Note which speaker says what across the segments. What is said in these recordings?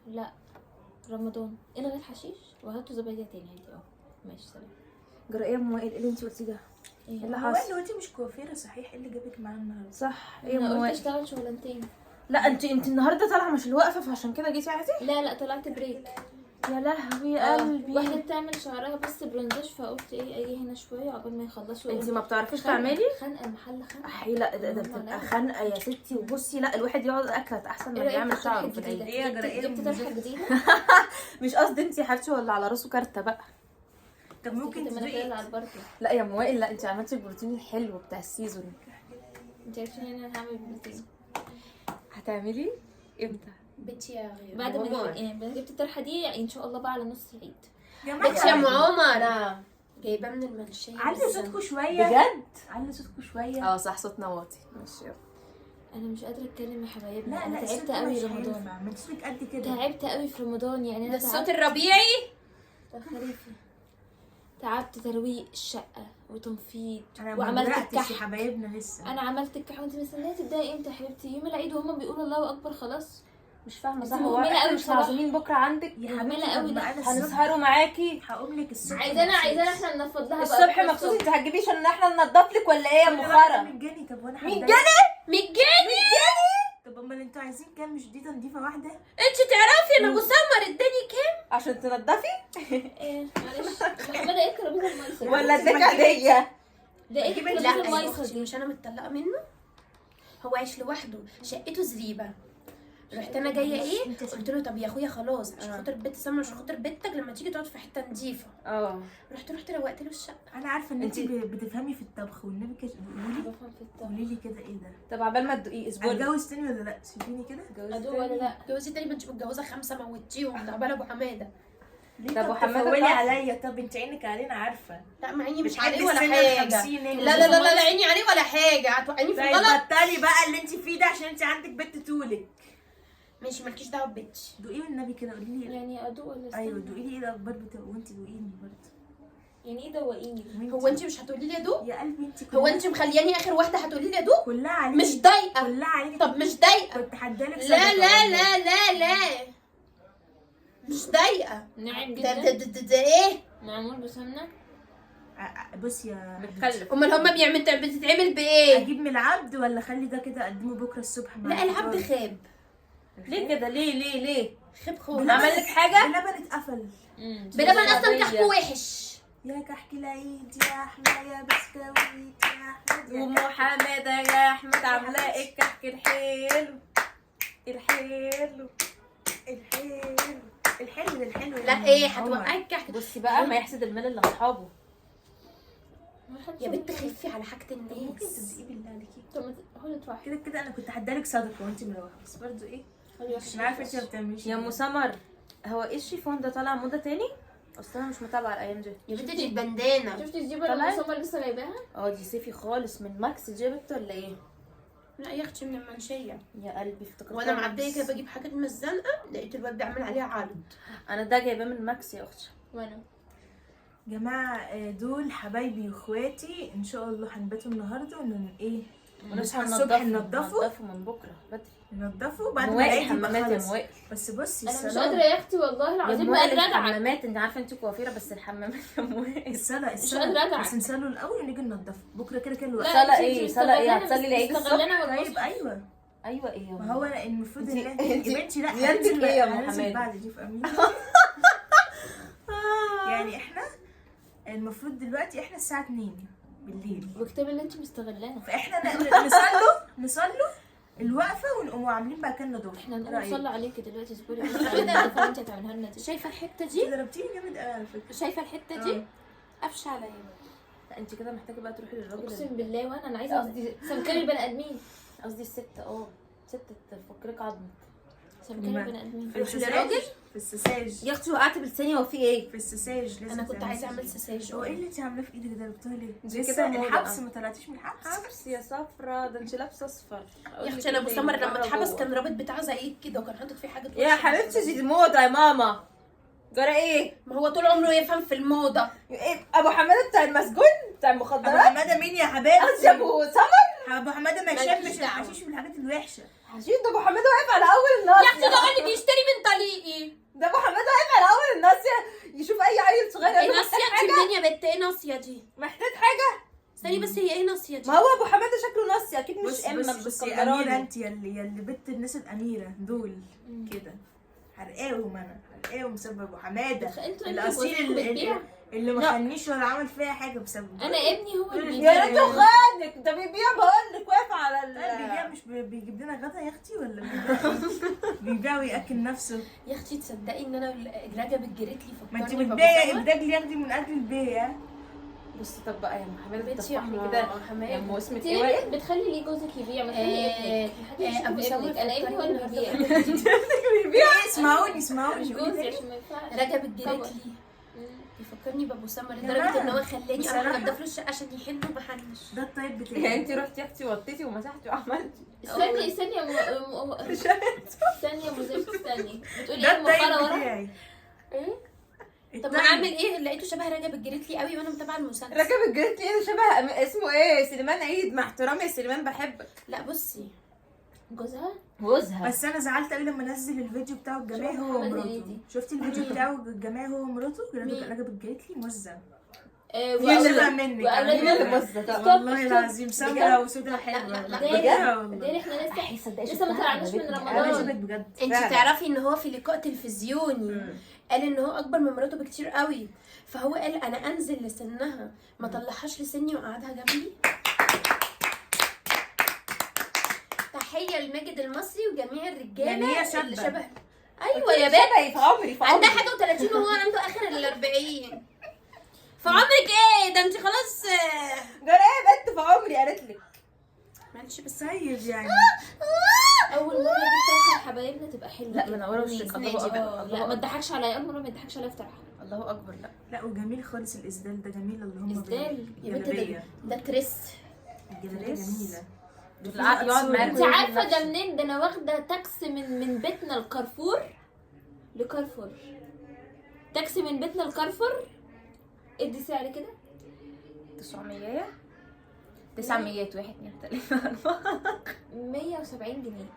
Speaker 1: لا رمضان الغي الحشيش وهاتوا زبادي تاني عادي. ماشي سلام.
Speaker 2: جرى ايه يا ام وائل اللي انت قلتيه ده؟
Speaker 1: ايه
Speaker 2: اللي
Speaker 3: هو
Speaker 2: حصل؟
Speaker 3: اللي قلتي مش كوافيره صحيح؟ ايه اللي جابك معانا النهارده؟
Speaker 2: صح. ايه يا
Speaker 1: انا
Speaker 2: ام
Speaker 1: قلت
Speaker 2: وائل؟
Speaker 1: اشتغل شغلانتين.
Speaker 2: لا انت النهارده طالعه مش الوقفه فعشان كده جيتي عادي؟
Speaker 1: لا طلعت بريك.
Speaker 2: يا لهوي قلبي.
Speaker 1: واحده بتعمل شعرها بس برنزش فقلت ايه اجي هنا شويه عقبال ما يخلصوا.
Speaker 2: انت ما بتعرفيش تعملي؟
Speaker 1: خانقه المحل خانقه.
Speaker 2: احي لا ده بتبقى خنقه يا ستي. وبصي لا الواحد يقعد اكلت احسن ما يعمل شعره في العيد.
Speaker 3: ايه يا جرى ايه
Speaker 1: جبت طرحه جديده.
Speaker 2: مش قصدي انت يا حبيبتي ولا على راسه كارته بقى.
Speaker 3: طب ممكن
Speaker 1: تدوقي على البركه.
Speaker 2: لا يا ام وائل لا انت عملتي البروتين الحلو بتاع السيزون.
Speaker 1: انت عارفين ان انا هعمل بروتين
Speaker 2: هتعملي امتى؟
Speaker 4: بنتي يا غير
Speaker 1: بعد ما جبت الطرحه دي ان شاء الله بقى على نص العيد.
Speaker 4: بنتي يا ام عمر جايباه من المنشيه.
Speaker 3: علي صوتكم شويه
Speaker 2: بجد؟
Speaker 3: علي صوتكم شويه.
Speaker 2: اه صح صوتنا واطي. ماشي يلا.
Speaker 1: انا مش قادره اتكلم يا حبايبنا.
Speaker 3: لا
Speaker 1: انا
Speaker 3: الصوت
Speaker 1: تعبت قوي
Speaker 3: مش
Speaker 1: رمضان.
Speaker 3: هينفع، ما صوتك قد كده.
Speaker 1: تعبت قوي في رمضان يعني
Speaker 4: ده
Speaker 1: انا
Speaker 4: الصوت الربيعي.
Speaker 1: خريفي. تعبت ترويق الشقه وتنفيض
Speaker 3: انا ما
Speaker 1: وعملت
Speaker 3: بدأتش يا
Speaker 1: الكحك.
Speaker 3: حبايبنا لسه.
Speaker 1: انا عملت الكحك وانت مستنيه تبداي امتى يا حبيبتي؟ يوم العيد وهما بيقولوا الله اكبر خلاص.
Speaker 2: مش فاهمه
Speaker 1: بس
Speaker 2: صح. هو
Speaker 1: مهملة
Speaker 2: احنا
Speaker 1: قوي
Speaker 2: مش
Speaker 1: بصراحة.
Speaker 2: معزومين بكره عندك؟
Speaker 3: يا
Speaker 1: مهملة
Speaker 3: حبيبتي
Speaker 1: قوي
Speaker 3: طب
Speaker 1: ده.
Speaker 3: ما انا الصبح
Speaker 2: هنسهروا معاكي.
Speaker 3: هقوم لك الصبح.
Speaker 1: عايزانا احنا ننفض لها بقى
Speaker 2: الصبح
Speaker 1: بكرة
Speaker 2: مبسوط انت هتجيبيه عشان احنا ننضف لك ولا ايه يا ام
Speaker 3: خرا
Speaker 2: خرا؟
Speaker 3: 100 جنيه. طب وانا
Speaker 2: 100
Speaker 3: هدلك.
Speaker 2: جنيه؟
Speaker 4: 100 جنيه.
Speaker 3: طب امال انتوا عايزين كام؟ مش دي تنظيفه واحده؟
Speaker 4: انت تعرفي ان ابو سمر اداني كام؟
Speaker 2: عشان تنضفي؟
Speaker 1: ايه معلش محمد ايه الترابيزه المايصه
Speaker 2: ولا اديك عاديه؟
Speaker 1: ده ايه
Speaker 3: جيب
Speaker 1: الترابيزه
Speaker 4: لا يا
Speaker 1: المايصه
Speaker 4: اختي
Speaker 1: دي؟
Speaker 4: مش انا متطلقه منه. هو عايش لوحده شقته زريبه. رحت انا جايه ايه قلت له طب يا اخويا خلاص عشان خاطر البيت سمر عشان خاطر بنتك لما تيجي تقعد في حته نظيفه. رحت روقت له الشقه.
Speaker 3: انا عارفه ان انت بتفهمي في الطبخ والنبي كده.
Speaker 1: بفهم في الطبخ.
Speaker 3: قولي لي كده ايه ده؟
Speaker 2: طب عبال ما تدوقيه اسبوع.
Speaker 3: اتجوز تاني ولا لا؟ سيبيني كده.
Speaker 1: ادوق ولا لا؟
Speaker 4: جوزي تاني بنت متجوزه 5 موتيهم ده عبال ابو حماده.
Speaker 2: طب وحماده
Speaker 3: تفولي
Speaker 2: بتاعتك؟
Speaker 3: عليا. طب انت عينك علينا عارفه.
Speaker 4: لا مع اني مش
Speaker 3: بتعدي
Speaker 4: عليه ولا
Speaker 3: السن
Speaker 4: حاجه.
Speaker 3: ال50
Speaker 4: لا عيني عليه ولا حاجه. هتوقعيني في
Speaker 3: طيب
Speaker 4: الغلط.
Speaker 3: بطلي بقى اللي انت فيه ده عشان انت عندك بنت طولك.
Speaker 4: ماشي مالكيش دعوه ببنتي.
Speaker 3: دوقي والنبي كده قولي لي.
Speaker 1: يعني ادوق ولا استنى؟
Speaker 3: ايوه دوقي لي ايه الاخبار بتاعه وانت دوقيني برضه.
Speaker 1: يعني ايه دوقيني؟
Speaker 4: هو انت مش هتقولي لي ادوق؟
Speaker 3: يا قلبي انت
Speaker 4: هو انت مخلياني اخر واحده هتقولي لي ادوق؟
Speaker 3: كلها عليكي.
Speaker 4: مش ضايقه.
Speaker 3: كلها عليكي.
Speaker 4: طب مش ضايقه.
Speaker 3: كنت حدالك
Speaker 4: لا مش ضايقه.
Speaker 1: ناعم
Speaker 4: ده
Speaker 1: جدا.
Speaker 4: ده ايه؟
Speaker 1: معمول بسمنه.
Speaker 3: بص يا
Speaker 2: متكلف.
Speaker 4: امال هما بتتعمل بايه؟
Speaker 3: اجيب من العبد ولا اخلي ده كده اقدمه بكره الصبح مع
Speaker 4: لا العبد
Speaker 3: الفطار؟
Speaker 4: خاب.
Speaker 2: ليه كده؟ ليه؟
Speaker 4: خاب خالص.
Speaker 2: عمل لك حاجه؟
Speaker 3: اللبن اتقفل.
Speaker 4: بلبن اصلا كحكه وحش.
Speaker 3: يا كحك العيد يا احمد يا بسكويت يا احمد يا
Speaker 2: ام حماده يا احمد عامله الكحك الحلو
Speaker 3: الحلو
Speaker 4: لا ايه هتوقعي الكحك.
Speaker 2: بصي بقى ما يحسد المال اللي اصحابه.
Speaker 4: يا بنت خفي على حاجه
Speaker 3: ممكن
Speaker 4: الناس.
Speaker 3: تدقي بالله عليكي
Speaker 1: طب هو ادفع
Speaker 3: كده كده. انا كنت هدالك صدقه وانت مروحه بس برضه ايه مش عارفه انت ما بتعمليش
Speaker 2: يا ام سمر هو ايه الشيفون ده طالع موضه تاني؟ اصل انا مش متابعه الايام دي.
Speaker 4: يا بنتي دي البندانه.
Speaker 1: شفتي الجيبه اللي
Speaker 2: طلعت؟
Speaker 1: مصمم لسه جايباها؟
Speaker 2: دي صيفي خالص من ماكس جابت ولا ايه؟
Speaker 4: لا يا اختي من المنشيه.
Speaker 2: يا قلبي افتكرت.
Speaker 4: وانا معديه كده بجيب حاجات من الزنقه لقيت الواد بيعمل عليها عرض.
Speaker 2: انا ده جايباه من ماكس يا اختي.
Speaker 1: وانا
Speaker 3: جماعه دول حبايبي واخواتي ان شاء الله هنباتوا النهارده ايه
Speaker 2: ونصحى
Speaker 3: الصبح
Speaker 2: ننضفه من بكره بدري.
Speaker 3: ننضفه بعد ما
Speaker 2: موائل
Speaker 3: العيد يبقى
Speaker 2: حمامات يا
Speaker 3: خلص.
Speaker 2: موائل.
Speaker 3: بس بصي
Speaker 1: انا مش
Speaker 3: الصلاه
Speaker 1: قادره يا اختي والله
Speaker 2: يا
Speaker 1: العظيم ما
Speaker 2: موائل
Speaker 1: قادره ادعك.
Speaker 2: الحمامات انت عارفه انت كوافيره بس الحمامات يا موائل.
Speaker 3: الصلاه
Speaker 1: مش قادرة أدعك.
Speaker 3: بس نصلوا الاول ونيجي ننضفه بكره كده الوقت.
Speaker 2: صلاة ايه؟ صلاة ايه؟ هتصلي العيد
Speaker 1: استغلنا
Speaker 3: طيب
Speaker 1: والمصحف.
Speaker 3: ايوه
Speaker 2: ايوه ايه يا
Speaker 3: ما هو المفروض ان
Speaker 2: انتي-
Speaker 3: يا بنتي لا
Speaker 2: نيتك
Speaker 3: هننزل
Speaker 2: ايه يا أم
Speaker 3: هننزل
Speaker 2: حماد؟
Speaker 3: بعد دي في امين. يعني احنا المفروض دلوقتي احنا الساعه 2 بالليل
Speaker 1: وكتاب اللي انت مستغلانا.
Speaker 3: فاحنا نصلوا الوقفه ونقوم عاملين بقى كنا دور.
Speaker 1: احنا نقوم
Speaker 3: رأيك؟
Speaker 1: نصلي عليكي دلوقتي اصبري بس على الوقفة اللي انت هتعملها لنا دي.
Speaker 4: شايفه الحته
Speaker 3: انت
Speaker 4: دي؟
Speaker 3: ضربتيني جامد قوي على فكره.
Speaker 4: شايفه الحته دي؟ قفش عليا.
Speaker 2: لا انت كده محتاجه بقى تروحي للراجل
Speaker 1: اقسم بالله وانا عايزه قصدي سمكري البني ادمين.
Speaker 2: قصدي الست ست تفكرك عظمك.
Speaker 1: سمكري البني ادمين.
Speaker 3: في السساج في السساج
Speaker 2: يا اختي وقعت بلساني هو في ايه؟
Speaker 3: في السساج لازم
Speaker 4: انا كنت
Speaker 3: تعملي
Speaker 4: عايزه اعمل
Speaker 3: سساج.
Speaker 4: سساج.
Speaker 3: هو ايه اللي انت عاملاه في ايدك ده؟ جبتوها ليه؟
Speaker 2: دي
Speaker 3: لسه
Speaker 2: كده موضة.
Speaker 3: الحبس ما طلعتيش من الحبس.
Speaker 2: حبس يا صفرا ده انت لابسه اصفر.
Speaker 4: يا اختي انا ابو سمر لما اتحبس كان رابط بتاعه زي كده وكان حاطط فيه حاجه.
Speaker 2: يا حبيبتي دي موضه يا ماما. جرى ايه؟
Speaker 4: ما هو طول عمره يفهم في الموضه.
Speaker 2: ايه ابو حماده بتاع المسجون بتاع
Speaker 3: ابو
Speaker 2: المخدرات؟
Speaker 3: حماده مين يا حبايبي؟
Speaker 2: قصدي ابو سمر.
Speaker 3: ابو حماده ما
Speaker 4: مالكيش
Speaker 3: يشمش
Speaker 4: دعوة.
Speaker 3: الحشيش والحاجات الوحشه.
Speaker 2: حشيش ده ابو حماده واقف على اول النار.
Speaker 4: يا اختي ده اللي بيشتري من طليقي. ثانيه بس هي ايه ناصيه دي؟
Speaker 2: ما هو ابو حماده شكله نصي اكيد، مش
Speaker 3: بصي
Speaker 2: اما
Speaker 3: بصي
Speaker 2: مش
Speaker 3: اميره،
Speaker 2: اسكندراني.
Speaker 3: انت يلي بنت الناس الاميره دول كده حرقاهم، انا حرقاهم بسبب ابو حماده
Speaker 1: انتوا
Speaker 3: الاصيل اللي ما خانيش ولا عمل فيها حاجه بسببه.
Speaker 1: انا ابني هو اللي
Speaker 2: يا ريته خانك، ده بيبيع بقول لك واقف على
Speaker 3: بيبيع، مش بيجيب لنا غدا يا اختي ولا بيبيع وياكل نفسه.
Speaker 4: يا اختي تصدقي ان انا رجب الجريتلي
Speaker 3: ما انت
Speaker 4: فكرني
Speaker 3: بتبيعي الدجل ياخدي من اجل البيع.
Speaker 2: بصي طب بقى يا ام حماده
Speaker 4: بنتي
Speaker 2: تفحمي
Speaker 4: يا
Speaker 2: كده
Speaker 4: حماده.
Speaker 2: يا ام اسمك
Speaker 1: انت
Speaker 2: ايه
Speaker 1: ليه
Speaker 2: وائل؟
Speaker 1: بتخلي ليه جوزك يبيع؟ ما تخلي ابنك محدش
Speaker 4: ابو
Speaker 1: يشوف
Speaker 4: سمر
Speaker 1: ابنك. انا ابني هو اللي بيبيع
Speaker 3: اسمعوني
Speaker 1: مش
Speaker 3: اسمعوني
Speaker 1: جوزي عشان ما ينفعش.
Speaker 4: رجب الجريتلي بيفكرني بابو سمر لدرجه ان هو خلاني اروح
Speaker 3: بصراحة.
Speaker 4: انضف له الشقه عشان يحن ومحنش.
Speaker 3: ده الطيب بتاعي.
Speaker 2: يعني انت رحتي اختي وطيتي ومسحتي وعملتي.
Speaker 1: استني ثانية مزيف، استني بتقولي
Speaker 3: ده
Speaker 1: ايه المخرة
Speaker 3: الطيب
Speaker 1: ورا؟
Speaker 3: بتاعي.
Speaker 1: ايه؟
Speaker 4: طب ما اعمل ايه؟ لقيته شبه رجب الجريتلي قوي وانا متابعه المسلسل.
Speaker 2: رجب الجريتلي ايه شبه اسمه ايه؟ سليمان عيد، مع احترامي يا سليمان بحبك.
Speaker 4: لا بصي
Speaker 1: جوزها؟
Speaker 2: جوزها
Speaker 3: بس انا زعلت قوي لما نزل الفيديو بتاعه الجماعي هو
Speaker 1: محمد
Speaker 3: ومراته.
Speaker 1: هنيدي.
Speaker 3: شفتي الفيديو بتاعه الجماعي هو ومراته؟
Speaker 1: مين؟
Speaker 3: رجب الجريتلي موزع.
Speaker 1: وأولاد-
Speaker 3: منك
Speaker 1: وأولاد
Speaker 2: مين اللي
Speaker 1: منك.
Speaker 2: بص ده؟
Speaker 3: والله العظيم سمرة وسودة حلوة.
Speaker 4: لا،
Speaker 3: بجد
Speaker 1: داري احنا لسه ما طلعناش من
Speaker 3: انا
Speaker 1: رمضان.
Speaker 3: عجبك بجد.
Speaker 4: انت
Speaker 2: فعلا.
Speaker 4: تعرفي ان هو في لقاء تلفزيوني قال ان هو اكبر من مراته بكتير قوي، فهو قال انا انزل لسنها ما طلعهاش لسني وقعدها جنبي. تحيه لماجد المصري وجميع الرجاله
Speaker 3: يعني هي
Speaker 4: اللي
Speaker 3: شابة.
Speaker 4: شبه. ايوه يا بنت،
Speaker 2: شبهي في عمري في
Speaker 4: عندها
Speaker 2: عمري.
Speaker 4: حاجه و30 وهو عنده اخر ال40. فعمرك ايه ده؟ انت خلاص
Speaker 2: ده ايه بنت في عمري قالت لك.
Speaker 4: معلش بس
Speaker 3: طيب يعني
Speaker 1: اول مره دي بتاعت حبايبنا تبقى حلوه.
Speaker 2: لا منوره وشك. الله اكبر
Speaker 1: لا
Speaker 2: الله
Speaker 1: ما
Speaker 2: اكبر
Speaker 1: تضحكش عليا، اول مره ما تضحكش عليا في طرحها.
Speaker 2: الله اكبر. لا
Speaker 3: لا وجميل خالص الاسدال ده جميل اللي هم
Speaker 1: إسدال؟
Speaker 4: يا بنت
Speaker 3: الجلابية.
Speaker 4: ده تريس.
Speaker 3: الجلابية جميلة.
Speaker 2: العقل يقعد معاك.
Speaker 1: انت عارفه ده منين؟ ده انا واخده تاكسي من بيتنا لكارفور لكارفور. تاكسي من بيتنا لكارفور. ادي سعر كده
Speaker 2: 900 900 1 2 3 4
Speaker 1: 170 جنيه.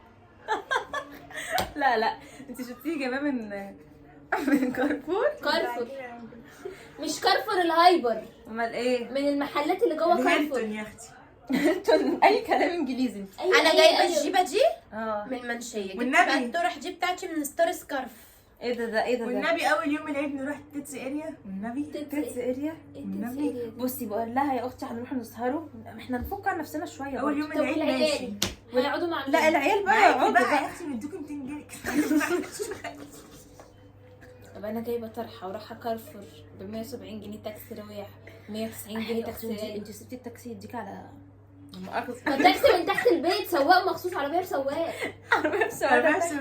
Speaker 2: لا لا انت شفتيه جايباه من كارفور.
Speaker 1: كارفور مش كارفور الهايبر،
Speaker 2: امال ايه؟
Speaker 1: من المحلات اللي جوه
Speaker 3: الهيلتون
Speaker 1: كارفور.
Speaker 3: يا اختي.
Speaker 2: انتوا اي كلام انجليزي.
Speaker 4: انا جايبه الجيبه دي
Speaker 2: اه
Speaker 4: من منشيه، جبت
Speaker 3: والنبي.
Speaker 4: بقى الطرح دي بتاعتي من ستار سكارف.
Speaker 2: ايه ده ايه ده
Speaker 3: والنبي اول يوم العيد نروح تيتس اريا والنبي
Speaker 2: تيتس اريا.
Speaker 3: والنبي.
Speaker 2: بصي بقول لها يا اختي هنروح نسهروا، احنا نفك عن نفسنا شويه
Speaker 3: اول
Speaker 2: برضه.
Speaker 3: يوم
Speaker 1: طب
Speaker 3: العيد ماشي.
Speaker 1: العيال هيقعدوا مع
Speaker 2: لا
Speaker 1: مين؟
Speaker 2: العيال بقى
Speaker 3: معاكي
Speaker 2: يقعدوا
Speaker 3: بقى يا
Speaker 2: بقى.
Speaker 3: اختي ندوكي 200 جنيه.
Speaker 1: طب انا جايبه طرحه ورايحه كارفور ب 170 جنيه تاكسي رواح، 190 جنيه تاكسي.
Speaker 2: انت سبتي التاكسي يديك على مؤاخذة.
Speaker 1: ما التاكسي من تحت البيت، سواق مخصوص، عربيه بسواق.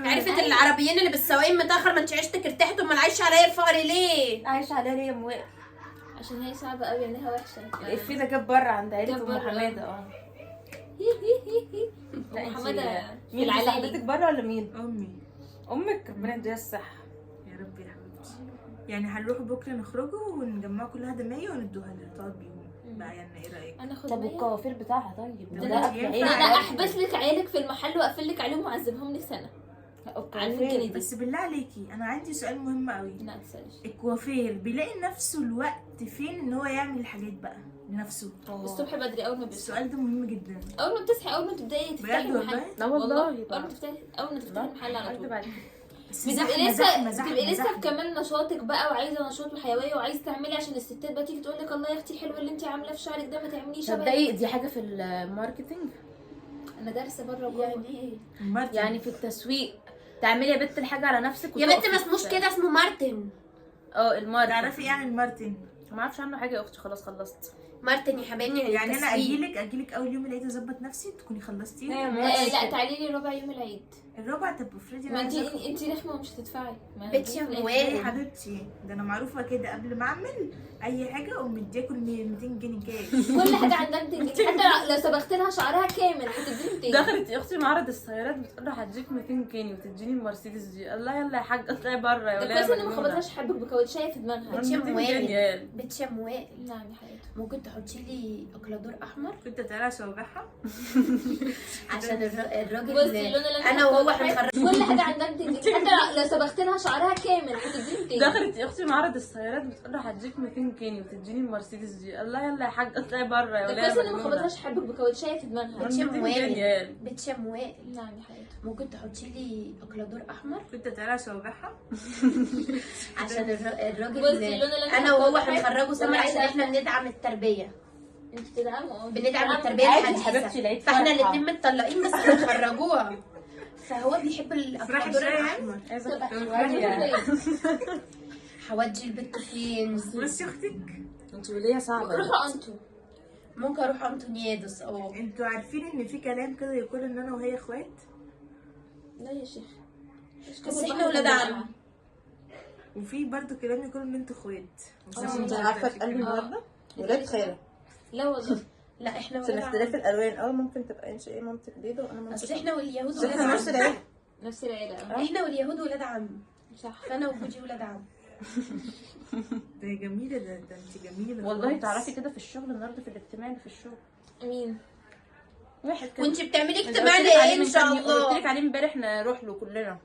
Speaker 4: عرفت العربيين اللي بالسواقين متاخر، ما انت عيشتك ارتحت امال عايشه عليا الفقر ليه؟
Speaker 2: عايشه عليها ليه يا ام وائل؟
Speaker 1: عشان هي صعبه قوي، عينيها وحشه.
Speaker 2: الإفيه ده جاب بره عند عيلة
Speaker 1: جاب
Speaker 2: ام
Speaker 1: بره.
Speaker 2: حماده. اه لا
Speaker 1: ام
Speaker 2: انت
Speaker 1: حماده في
Speaker 2: مين اللي صاحبتك
Speaker 1: العلالي.
Speaker 2: بره ولا مين؟
Speaker 3: امي.
Speaker 2: امك ربنا يديها الصحه.
Speaker 3: يا رب يا حبيبتي. يعني هنروح بكره نخرجوا ونجمع كلها دمية وندوها لها تقعد بيهم بقى. يعني ايه رايك؟
Speaker 1: انا خد
Speaker 2: طب
Speaker 1: مية.
Speaker 2: والكوافير بتاعها طيب؟
Speaker 3: ده
Speaker 2: ده اكل
Speaker 3: ينفع.
Speaker 2: عيله.
Speaker 1: انا احبس لك عيالك في المحل واقفل لك عليهم واعذبهم لك سنه على 100 جنيه دي.
Speaker 3: بس بالله عليكي انا عندي سؤال مهم قوي.
Speaker 1: لا تسالش.
Speaker 3: الكوافير بيلاقي نفسه الوقت فين ان هو يعمل الحاجات بقى لنفسه؟
Speaker 1: الصبح بدري اول ما بتصحي،
Speaker 3: السؤال ده مهم جدا.
Speaker 1: اول ما بتصحي، اول ما تبداي تفتحي
Speaker 3: بجد
Speaker 1: المحل.
Speaker 3: والله؟
Speaker 2: لا والله.
Speaker 1: اول ما تفتحي المحل على طول.
Speaker 3: بس
Speaker 1: بتبقي
Speaker 3: زحمة،
Speaker 1: لسه
Speaker 3: زحمة،
Speaker 1: بتبقي
Speaker 3: زحمة،
Speaker 1: لسه في
Speaker 3: زحمة.
Speaker 1: كمال نشاطك بقى، وعايزه نشاط وحيويه وعايزه تعملي، عشان الستات بقى تيجي تقول لك الله يا اختي حلوه اللي انت عاملاه في شعرك ده، ما تعمليش شبه.
Speaker 2: تصدقي دي حاجه في الماركتينج،
Speaker 1: انا دارسه بره وجوه.
Speaker 4: يعني ايه
Speaker 3: الماركتينج.
Speaker 2: يعني في التسويق. تعملي يا بنت الحاجه على نفسك
Speaker 4: يا بنت؟
Speaker 2: وتقفي
Speaker 4: ما اسموش كده، اسمه مارتن.
Speaker 2: الماركتينج.
Speaker 3: تعرفي ايه عن المارتن؟
Speaker 2: ما اعرفش عنه حاجه يا اختي، خلاص خلصت.
Speaker 4: مارتن يا حبايبي
Speaker 3: يعني انا
Speaker 4: التسويق.
Speaker 3: اجيلك اول يوم العيد اظبط نفسي تكوني خلصتي.
Speaker 1: لا تعالي لي ربع يوم العيد.
Speaker 3: الربع. طب افرضي
Speaker 1: ما
Speaker 3: انا
Speaker 1: انت رخمه ومش هتدفعي. ما
Speaker 4: بنتي
Speaker 1: هتجيبي في الآخر.
Speaker 4: موال.
Speaker 3: يا حبيبتي ده انا معروفه كده قبل ما اعمل اي حاجه اقوم مدياكل 200 جنيه كاش.
Speaker 1: كل حاجه عندها 200 جنيه، حتى لو صبغت لها شعرها كامل هتديني 200.
Speaker 2: دخلت يا اختي معرض السيارات بتقول له هديك 200 جنيه وتديني المرسيدس دي. الله يلا يا حاجه اطلعي بره يا
Speaker 1: ده
Speaker 2: ولا
Speaker 1: كويس ان ما خبطهاش حبك بكاوتشايه في دماغها.
Speaker 4: بنتي موال. بنتي موال.
Speaker 1: نعم يا حياتي.
Speaker 4: ممكن تحطي لي اكلادور احمر
Speaker 3: كنت طالعه صوابعها.
Speaker 4: عشان الراجل
Speaker 1: بصي اللون اللي
Speaker 4: انا وهو هو هنخرج
Speaker 1: كل حاجه عندها بتديك، حتى لو صبغت لها شعرها كامل هتديني 200.
Speaker 2: دخلت اختي معرض السيارات بتقول له هديك 200 جنيه وتديني المرسيدس دي. الله يلا يا حاجه اطلعي بره يا
Speaker 1: ده
Speaker 2: ولاد.
Speaker 1: كويس ان ما خبطهاش حبك بكاوتشايه في دماغها.
Speaker 4: بتشم وائل بتشم وائل.
Speaker 1: نعم يا حبيبتي.
Speaker 4: ممكن تحطي لي اكلادور احمر
Speaker 3: كنت بتعملها صوابعها
Speaker 4: عشان الراجل
Speaker 1: بصي اللون اللي
Speaker 4: انا وهو
Speaker 1: حاطاه ده
Speaker 4: هنخرجه سمر
Speaker 1: ولا
Speaker 4: عشان
Speaker 1: عايزة
Speaker 4: احنا بندعم التربيه.
Speaker 1: انت بتدعموا
Speaker 4: بندعم التربيه
Speaker 2: عادي
Speaker 4: الحديثه
Speaker 2: حبيبتي، العيد
Speaker 4: فاحنا
Speaker 2: فرحة.
Speaker 4: الاثنين متطلقين بس هنخرجوها. فهو بيحب
Speaker 3: افرحي
Speaker 4: الاكلادور
Speaker 3: شويه
Speaker 4: الاحمر.
Speaker 2: عايزه
Speaker 4: هودي البت فين؟
Speaker 3: بصي اختك.
Speaker 2: انتوا ليه صعبه؟
Speaker 1: روحوا انتوا.
Speaker 4: ممكن اروح انطونيادس.
Speaker 3: انتوا عارفين ان في كلام كده يقول ان انا وهي اخوات؟
Speaker 1: لا يا شيخ
Speaker 4: بس احنا ولاد عم.
Speaker 3: وفي برضو كلام يقول ان انتوا اخوات.
Speaker 2: انت عارفه اتقال النهارده ولاد خاله.
Speaker 1: لا والله.
Speaker 4: لا احنا
Speaker 2: عشان
Speaker 4: ولاد
Speaker 2: اختلاف
Speaker 4: عم.
Speaker 2: الالوان ممكن تبقى انت ايه مامتك بيضه وانا مامتك
Speaker 4: اصل احنا واليهود ولاد
Speaker 2: احنا نفس
Speaker 4: عم.
Speaker 2: العيله.
Speaker 1: نفس العيله.
Speaker 4: احنا واليهود ولاد عم.
Speaker 1: صح.
Speaker 4: فانا وجوزي ولاد عم.
Speaker 3: ده جميله، ده انت جميله
Speaker 2: والله
Speaker 3: خالص.
Speaker 2: تعرفي كده في الشغل النهارده في الاجتماع اللي في الشغل
Speaker 1: مين؟
Speaker 2: واحد كده.
Speaker 4: وانت بتعملي
Speaker 2: قلت
Speaker 4: اجتماع
Speaker 2: لك
Speaker 4: ليه
Speaker 2: عليه
Speaker 4: ان
Speaker 2: من
Speaker 4: شاء
Speaker 2: كام يوم، قلت
Speaker 4: الله؟
Speaker 2: لك عليه امبارح نروح له كلنا.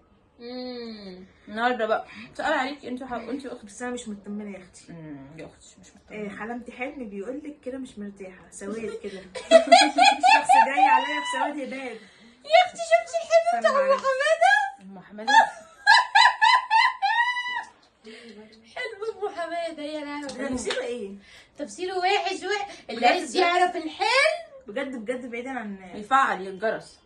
Speaker 2: النهارده بقى سأل عليك انت انت واختك.
Speaker 3: بس انا مش مطمنه يا اختي.
Speaker 2: يا اختي مش مطمنه.
Speaker 3: حلمت حلم بيقول لك كده مش مرتاحه، سواد كده. شخص جاي عليا بسواد هباب.
Speaker 4: يا اختي شفتي الحلم بتاع ام حماده؟
Speaker 2: ام حماده
Speaker 4: حلم ام حماده يا لهوي.
Speaker 3: تمثيله ايه؟
Speaker 4: تفسيره وحش اللي عايز يعرف الحلم
Speaker 3: بجد بجد بعيدا عن
Speaker 2: يفعل الجرس.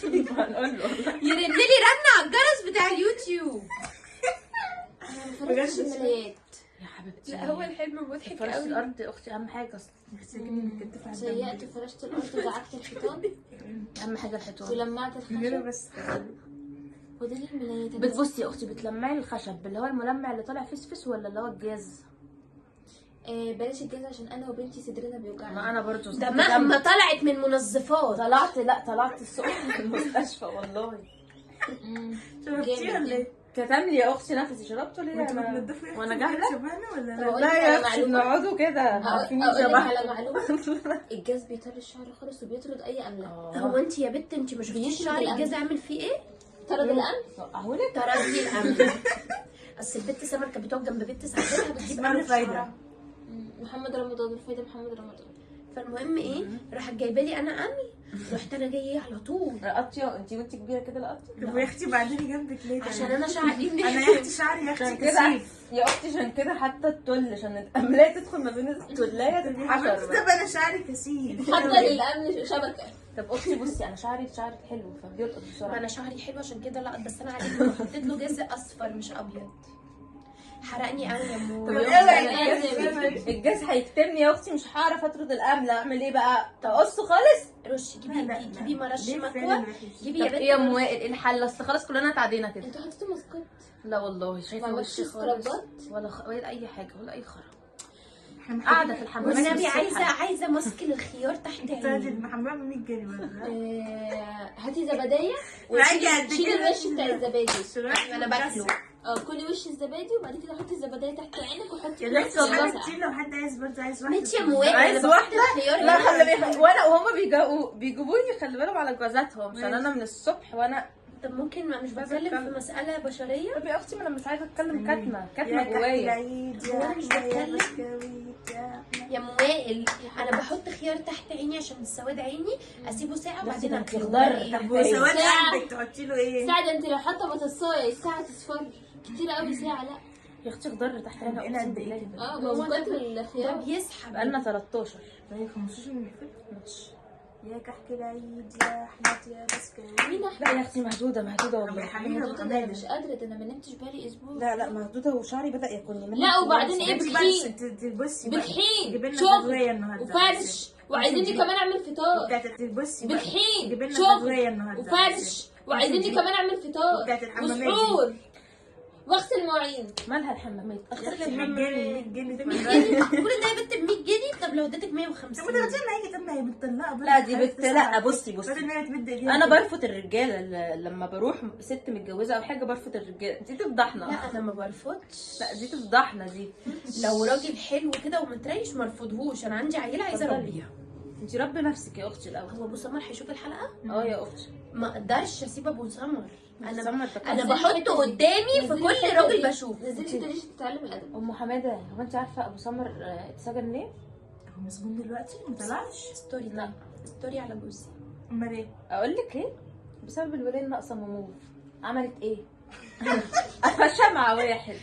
Speaker 2: هنقول له
Speaker 4: يرن لي رن على الجرس بتاع اليوتيوب.
Speaker 1: انا ما فرقتش الملايات.
Speaker 2: يا حبيبتي.
Speaker 4: لا هو الحلم مضحك
Speaker 2: فرشت
Speaker 4: قوي.
Speaker 2: الارض يا اختي اهم حاجه اصلا.
Speaker 1: سيئت وفرشت الارض ودعكت الحيطان
Speaker 2: اهم حاجه الحيطان.
Speaker 1: ولمعت
Speaker 3: كده
Speaker 1: الخشب.
Speaker 3: بس.
Speaker 1: وده ليه الملايات؟
Speaker 2: بتبصي يا اختي بتلمعي الخشب اللي هو الملمع اللي طالع فسفس ولا اللي هو الجاز؟
Speaker 1: بلاش الجاز عشان انا وبنتي صدرنا بيوجعنا.
Speaker 2: ما انا برضو
Speaker 4: ده مهما طلعت من منظفات.
Speaker 2: طلعت الصبح من المستشفى والله.
Speaker 3: شربتيه ولا ايه؟
Speaker 2: كتم لي يا اختي نفسي. شربته ليه
Speaker 3: وانتوا
Speaker 2: انا
Speaker 3: بتنضفوا يا
Speaker 2: وانا
Speaker 3: اختي
Speaker 2: جاهله؟
Speaker 3: شبهنا ولا
Speaker 1: طب
Speaker 3: لا؟
Speaker 1: أقول
Speaker 2: لا
Speaker 1: لك
Speaker 2: يا
Speaker 1: على
Speaker 2: اختي
Speaker 1: معلومة.
Speaker 2: بنقعدوا كده عارفين
Speaker 1: اقول لك
Speaker 2: شبه.
Speaker 1: على معلومه. الجاز بيطري الشعر خالص وبيطرد اي املاح.
Speaker 4: هو انت يا بت انت ما شفتيش
Speaker 1: بيشرب
Speaker 4: شعر
Speaker 1: الأمل.
Speaker 4: الجاز عامل فيه ايه؟
Speaker 1: طرد الامل.
Speaker 2: اهو لك
Speaker 4: طرد لي الامل. اصل البت سمر كانت بتقعد جنب بنت صاحبتها بتجيب
Speaker 3: اسمها
Speaker 4: امل في
Speaker 3: فايدة.
Speaker 4: شعرها.
Speaker 1: محمد رمضان الفايده محمد رمضان.
Speaker 4: فالمهم ايه راحت جايبه لي انا امل. رحت انا جايه على طول
Speaker 2: لقطتي انت وانت كبيره كده لقطتي.
Speaker 3: طب يا اختي بعدين جنبك ليه؟
Speaker 4: عشان انا شعري
Speaker 3: انا يا اختي شعري يا
Speaker 2: عشان
Speaker 3: اختي
Speaker 2: كده
Speaker 3: كثيف.
Speaker 2: يا اختي عشان كده حتى التل عشان الاملاء تدخل ما بين التلايه تتحشر
Speaker 3: طب
Speaker 2: بقى.
Speaker 3: انا شعري كثيف.
Speaker 1: حتى للامن شبكه.
Speaker 2: طب اختي بصي انا شعري حلو فبيلقط
Speaker 4: ما
Speaker 2: بسرعه.
Speaker 4: انا شعري حلو عشان كده لا بس انا عليه حطيت له جزء اصفر مش ابيض. حرقني قوي يا مو.
Speaker 2: طب الجاز هيكتمني يا اختي مش هعرف اطرد الامل اعمل ايه بقى؟ تقصه خالص؟
Speaker 4: رش جيبي مرش
Speaker 3: ليه
Speaker 4: مكوى.
Speaker 3: فعلا
Speaker 4: جيبي
Speaker 2: طب
Speaker 4: يا بنت
Speaker 2: ايه يا ام
Speaker 4: مرش.
Speaker 2: وائل ايه الحل؟ اصل خلاص كلنا اتعدينا كده.
Speaker 1: انتوا حطيتوا ماسكات؟
Speaker 2: لا والله شايفه
Speaker 1: ما
Speaker 2: وشي
Speaker 1: عملتش
Speaker 2: خالص
Speaker 1: سكرابات؟
Speaker 2: ولا اي حاجه ولا اي خرا.
Speaker 3: احنا
Speaker 2: قاعده في الحمام
Speaker 4: والنبي
Speaker 2: الصبح.
Speaker 4: عايزه ماسك للخيار تحت
Speaker 3: محتاجه
Speaker 4: عيني.
Speaker 3: المحمام ب 100 جنيه ولا
Speaker 1: هاتي زبديه
Speaker 3: عادي قد
Speaker 1: وشيلي
Speaker 3: كده.
Speaker 1: الوش بتاع الزبادي.
Speaker 4: انا باكله.
Speaker 1: كلي وش الزبادي وبعد كده حطي الزبديه تحت عينك وحطي
Speaker 3: يا
Speaker 1: نص
Speaker 3: بنتي والله
Speaker 1: الوسع.
Speaker 3: كتير لو حد عايز برضه عايز واحده.
Speaker 4: ماشي يا موائل
Speaker 2: عايز
Speaker 4: أنا
Speaker 2: واحدة؟
Speaker 4: بحط الخيار
Speaker 2: لا
Speaker 4: هنا.
Speaker 2: خلي بالك وانا وهما بيجيبوني خلي بالهم على جوازاتهم عشان انا من الصبح وانا.
Speaker 4: طب ممكن مش بتكلم في مسألة بشرية.
Speaker 2: طب يا اختي ما انا مش عايزه اتكلم كاتمه
Speaker 3: يا
Speaker 2: جوايا.
Speaker 3: العيد
Speaker 4: هو أنا مش
Speaker 3: يا
Speaker 4: بتكلم؟
Speaker 3: بسكويت
Speaker 4: يا موائل انا بحط خيار تحت عيني عشان سواد عيني اسيبه ساعة وبعدين
Speaker 2: ده انت
Speaker 4: اكله.
Speaker 2: خضار.
Speaker 3: طب وسواد
Speaker 1: ساعة.
Speaker 3: قلبك تحطي له ايه؟
Speaker 1: ساعة انت لو حاطه بطاطسايه الساعه تصفر كتير قوي ساعه. لا
Speaker 2: يا اختي خضار تحت عينها
Speaker 3: بقينا
Speaker 2: اقسم
Speaker 3: قد ايه
Speaker 2: بالله.
Speaker 3: كده؟
Speaker 1: ما هو كتر
Speaker 4: ده
Speaker 1: الخيار.
Speaker 4: بيسحب.
Speaker 2: بقالنا 13
Speaker 3: طيب 15 من الفيلم.
Speaker 2: ماشي.
Speaker 3: يا كحك العيد يا احمد يا بسكويت.
Speaker 1: مين
Speaker 2: لا
Speaker 1: احنا؟
Speaker 2: يا اختي مهدوده
Speaker 3: يا
Speaker 2: والله.
Speaker 3: حبيبي
Speaker 1: ده انا مش قادره، ده انا ما نمتش بقالي اسبوع.
Speaker 2: لا مهدوده وشعري بدا يكون
Speaker 1: لا وبعدين ايه
Speaker 3: انت
Speaker 1: بتخين
Speaker 3: بصي بقى
Speaker 1: بتخين
Speaker 3: جيب لنا
Speaker 1: شغل
Speaker 3: بدوية النهارده
Speaker 1: وفرش وعايزيني كمان اعمل فطار.
Speaker 3: بتاعت بصي بقى
Speaker 1: بتخين
Speaker 3: جيب لنا
Speaker 1: شغل
Speaker 3: بدوية النهارده
Speaker 1: وفرش وعايزيني كمان اعمل فطار
Speaker 3: وبتاعت الحمامات دي.
Speaker 1: وسحور واغسل مواعين.
Speaker 2: مالها الحمامات؟
Speaker 3: يا اختي 100 جنيه 100 جنيه
Speaker 4: ب 100 جنيه كل ده يا بنت ب 100 جنيه. طب لو اديتك
Speaker 3: طب
Speaker 4: 150
Speaker 3: ما تاخديها معاكي. طب ما هي متطلقه
Speaker 2: لا دي بنت لا بصي
Speaker 3: بدل ما هي تمد ايديها
Speaker 2: انا برفض الرجاله لما بروح ست متجوزه او حاجه برفض الرجاله دي تفضحنا.
Speaker 4: لا انا ما برفضش.
Speaker 2: لا دي تفضحنا دي.
Speaker 4: لو راجل حلو كده ومتريش ما ارفضهوش. انا عندي عيله عايزه
Speaker 2: اتفضلي.
Speaker 4: اربيها.
Speaker 2: انت ربي نفسك يا اختي الاول.
Speaker 4: هو ابو سمر هيشوف الحلقه؟
Speaker 2: يا اختي.
Speaker 4: ما اقدرش اسيب ابو سمر.
Speaker 2: سمر
Speaker 4: انا بحطه قدامي في كل راجل بشوف.
Speaker 1: نزلي انت ليش تتعلم الادب؟
Speaker 2: ام حماده، هو انت عارفه ابو سمر اتسجن ليه؟
Speaker 3: هو مسجون دلوقتي ما طلعش؟
Speaker 4: ستوري
Speaker 2: لا.
Speaker 4: ستوري على جوزي.
Speaker 3: امال ايه؟
Speaker 2: اقول لك ليه؟ بسبب الولايه الناقصه موف. عملت ايه؟ قفشه مع واحد.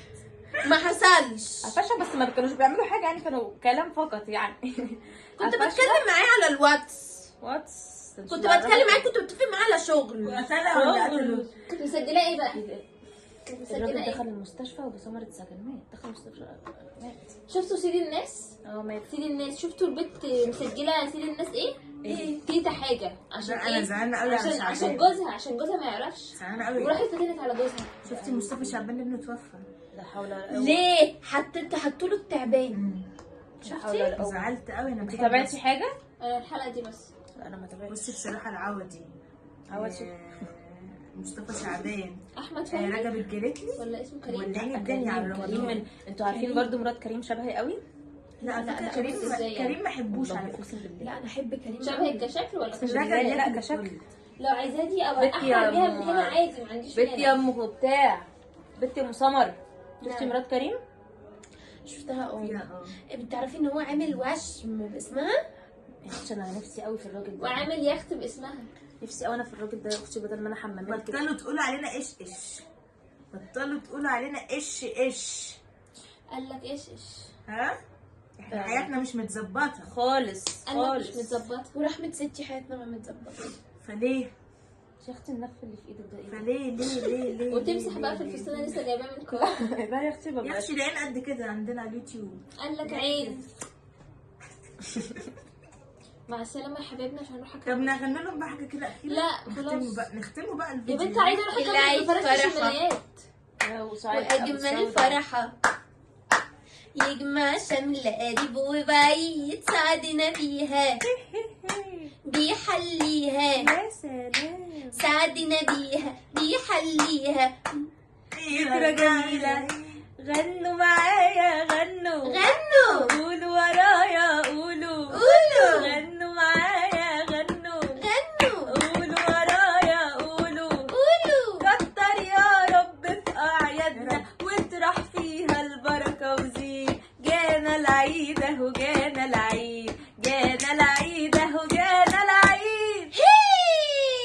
Speaker 4: ما حصلش.
Speaker 2: قفشه بس ما كانوش بيعملوا حاجه يعني، كانوا كلام فقط يعني.
Speaker 4: كنت بتكلم معاه على الواتس. كنت بتكلم معاه، كنت بتفق معاه على شغل.
Speaker 3: قتلها ولا قتلوه؟
Speaker 1: كنت مسجله ايه بقى؟ كنت مسجله
Speaker 2: الراجل
Speaker 1: ايه؟
Speaker 2: دخل المستشفى وابو سمر اتسجن، مات. دخل المستشفى مات.
Speaker 1: شفتوا سيد الناس؟
Speaker 2: مات.
Speaker 1: سيد الناس، شفتوا البت مسجله سيد الناس ايه؟ تيتا حاجه عشان
Speaker 3: لا، انا
Speaker 1: ايه؟
Speaker 3: زعلانه قوي على
Speaker 1: عشان
Speaker 3: شعبان.
Speaker 1: عشان جوزها ما يعرفش،
Speaker 3: زعلانه قوي.
Speaker 1: وراحت فتنت على جوزها.
Speaker 3: شفتي مصطفى شعبان ابنه توفى؟
Speaker 2: لا حول ولا قوه.
Speaker 4: ليه؟ حطوا له التعبان.
Speaker 2: لا حول ولا قوه.
Speaker 3: زعلت قوي. انا
Speaker 2: انت
Speaker 3: بحب
Speaker 2: تابعتي حاجه؟
Speaker 1: انا الحلقه دي بس.
Speaker 2: لا انا ما تابعتش.
Speaker 3: بصي بصراحه العوضي
Speaker 2: عوضي.
Speaker 3: مصطفى شعبان،
Speaker 1: احمد فهمي
Speaker 3: رجب الجليتلي،
Speaker 1: ولا اسمه كريم؟
Speaker 3: ولاني الدنيا على
Speaker 2: كريم
Speaker 3: رمضان.
Speaker 2: انتوا عارفين برضو مرات كريم شبهي قوي.
Speaker 3: لا على فكره كريم
Speaker 1: إزاي يعني؟
Speaker 3: كريم ما احبوش
Speaker 2: والله
Speaker 3: على فكره.
Speaker 2: اقسم بالله.
Speaker 4: لا انا احب كريم.
Speaker 1: شبهك كشكل ولا
Speaker 2: أقسم
Speaker 1: كشكل؟
Speaker 2: بالله. لا
Speaker 3: ياكل
Speaker 2: كشكل.
Speaker 3: الكل.
Speaker 1: لو عايزاه دي او
Speaker 2: بنتي يا
Speaker 1: احرق بيها من
Speaker 2: أم-
Speaker 1: هنا عادي، ما عنديش
Speaker 2: بنتي
Speaker 1: مانع.
Speaker 2: امه بتاع بنتي ام سمر. شفتي
Speaker 4: نعم.
Speaker 2: مرات كريم؟
Speaker 4: شفتها
Speaker 3: فيها
Speaker 4: بتعرفي ان هو عامل وشم باسمها؟
Speaker 2: يا اختي انا نفسي قوي في الراجل ده.
Speaker 1: وعامل يخت باسمها.
Speaker 2: نفسي قوي انا في الراجل ده يا اختي، بدل ما انا حمامات كده.
Speaker 3: بطلوا تقولوا علينا ايش ايش. بطلوا تقولوا علينا ايش ايش.
Speaker 1: قال لك ايش ايش؟
Speaker 3: ها؟ احنا حياتنا مش متظبطه
Speaker 2: خالص
Speaker 1: قال لك
Speaker 2: خالص.
Speaker 1: مش متظبطه.
Speaker 4: ورحمة ستي حياتنا ما متظبطة.
Speaker 3: فليه؟
Speaker 2: يا اختي النف اللي في ايدك ده ايه؟
Speaker 3: فليه ليه
Speaker 1: وتمسح بقى في الفستان اللي لسه جايباه من كوره.
Speaker 2: لا يا اختي
Speaker 3: يا
Speaker 2: ببقى
Speaker 3: اختي العين قد كده عندنا على اليوتيوب.
Speaker 1: قال لك عين. مع السلامه يا حبايبنا عشان نروح
Speaker 3: طب
Speaker 1: اكمل.
Speaker 3: نغني لهم بقى حاجه كده اخيره.
Speaker 1: لا، خلاص.
Speaker 3: نختموا بقى
Speaker 1: يا
Speaker 3: الفيديو.
Speaker 1: بنت عايزه اروح
Speaker 4: اللي
Speaker 1: اكمل
Speaker 4: عايز
Speaker 1: في فرش
Speaker 4: فرحة.
Speaker 1: الشماليات.
Speaker 4: وأجمل فرحة يجمع شمل قريب وبعيد، سعدنا بيها بيحليها،
Speaker 3: يا سلام.
Speaker 4: سعدنا بيها بيحليها.
Speaker 3: فكرة جميلة.
Speaker 2: غنوا معايا غنوا
Speaker 4: غنوا
Speaker 2: قولوا